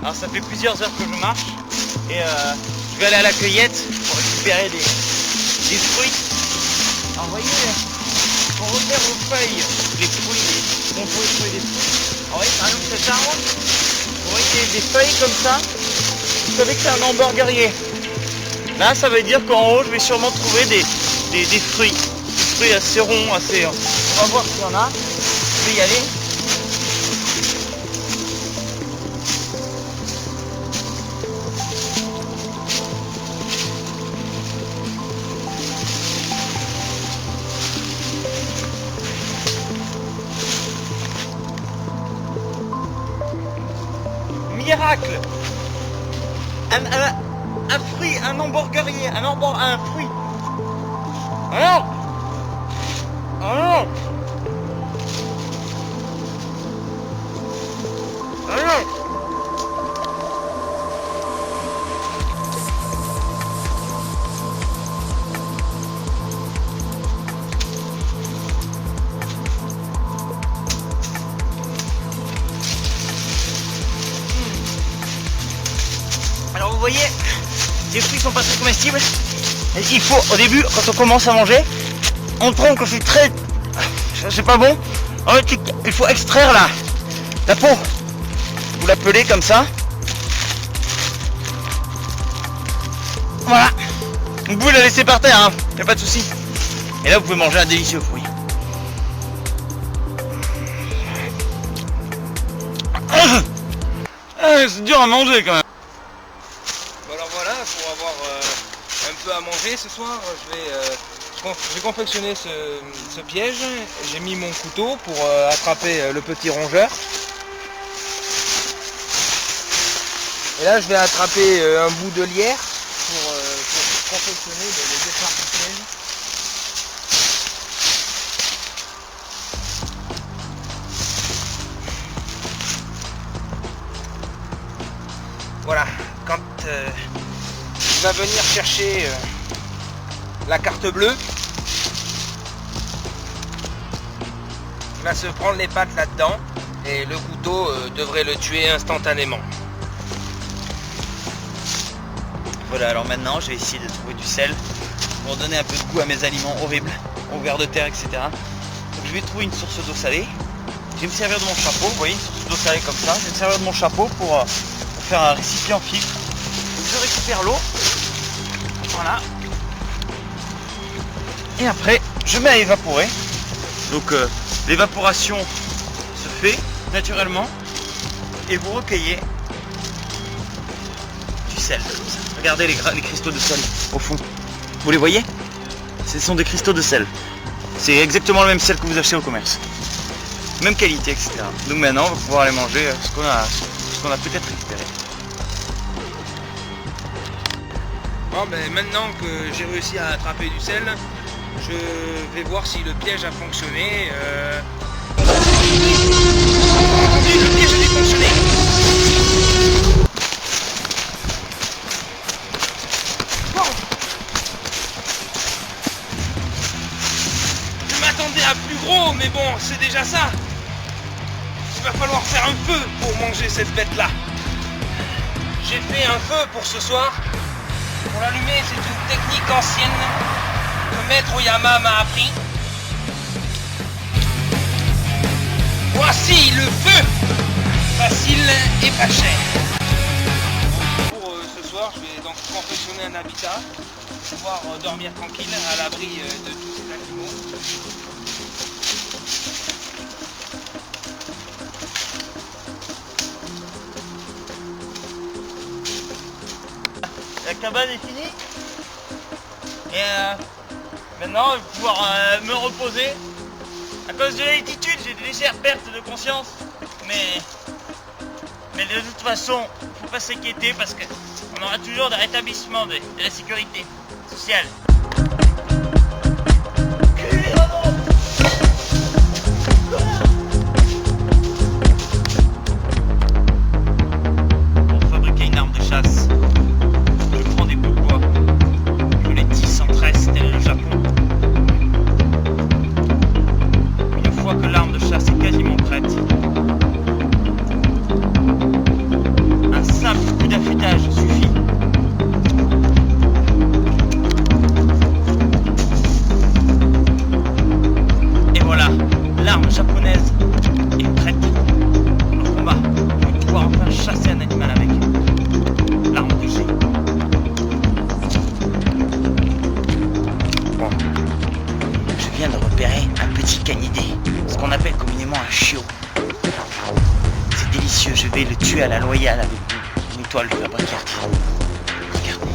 Alors ça fait plusieurs heures que je marche et je vais aller à la cueillette pour récupérer des fruits. Alors vous voyez, pour revenir aux feuilles, les fruits, on peut trouver des fruits. Alors vous voyez par exemple cet arbre, vous voyez des feuilles comme ça, vous savez que c'est un hamburgerier. Là ça veut dire qu'en haut je vais sûrement trouver des fruits. Des fruits assez ronds, assez... On va voir s'il y en a. Je vais y aller. Miracle! Un fruit, un hamburgerier, un fruit. Alors! Alors! Alors! Alors vous voyez, les fruits sont pas très comestibles. Et il faut, au début, quand on commence à manger, on trouve que c'est très... c'est pas bon. En fait, il faut extraire la peau. Vous la pelez comme ça. Voilà. Vous pouvez la laisser par terre, hein. Y a pas de souci. Et là, vous pouvez manger un délicieux fruit. C'est dur à manger quand même. Alors voilà, pour avoir un peu à manger ce soir, j'ai confectionné ce piège. J'ai mis mon couteau pour attraper le petit rongeur. Et là je vais attraper un bout de lierre pour confectionner le départ du piège. Voilà, quand il va venir chercher la carte bleue, il va se prendre les pattes là-dedans et le couteau devrait le tuer instantanément. Voilà, alors maintenant je vais essayer de trouver du sel pour donner un peu de goût à mes aliments horribles, aux vers de terre, etc. Donc je vais trouver une source d'eau salée. Je vais me servir de mon chapeau, vous voyez, une source d'eau salée comme ça. Je vais me servir de mon chapeau pour faire un récipient filtre. Donc je récupère l'eau. Voilà. Et après, je mets à évaporer. Donc l'évaporation se fait naturellement et vous recueillez du sel. Regardez les cristaux de sel au fond. Vous les voyez? Ce sont des cristaux de sel. C'est exactement le même sel que vous achetez au commerce. Même qualité, etc. Donc maintenant, on va pouvoir aller manger ce qu'on a peut-être récupéré. Bon, ben, maintenant que j'ai réussi à attraper du sel, je vais voir si le piège a fonctionné. Le piège a fonctionné. Bon. Je m'attendais à plus gros, mais bon, c'est déjà ça. Il va falloir faire un feu pour manger cette bête-là. J'ai fait un feu pour ce soir. Pour l'allumer, c'est une technique ancienne que Maître Oyama m'a appris. Voici le feu, facile et pas cher. Pour ce soir, je vais donc confectionner un habitat pour pouvoir dormir tranquille à l'abri de tous ces animaux. La cabane est finie. Et maintenant, je vais pouvoir me reposer. À cause de l'altitude, j'ai des légères pertes de conscience. Mais de toute façon, il ne faut pas s'inquiéter parce qu'on aura toujours des rétablissements de la sécurité sociale. Pour fabriquer une arme de chasse, je prends des bouts de bois. Je les tisse en tresse tel le Japon. Une fois que l'arme de chasse est quasiment prête, un viens de repérer un petit canidé, ce qu'on appelle communément un chiot. C'est délicieux, je vais le tuer à la loyale avec une étoile de la Bricarte. Regardez.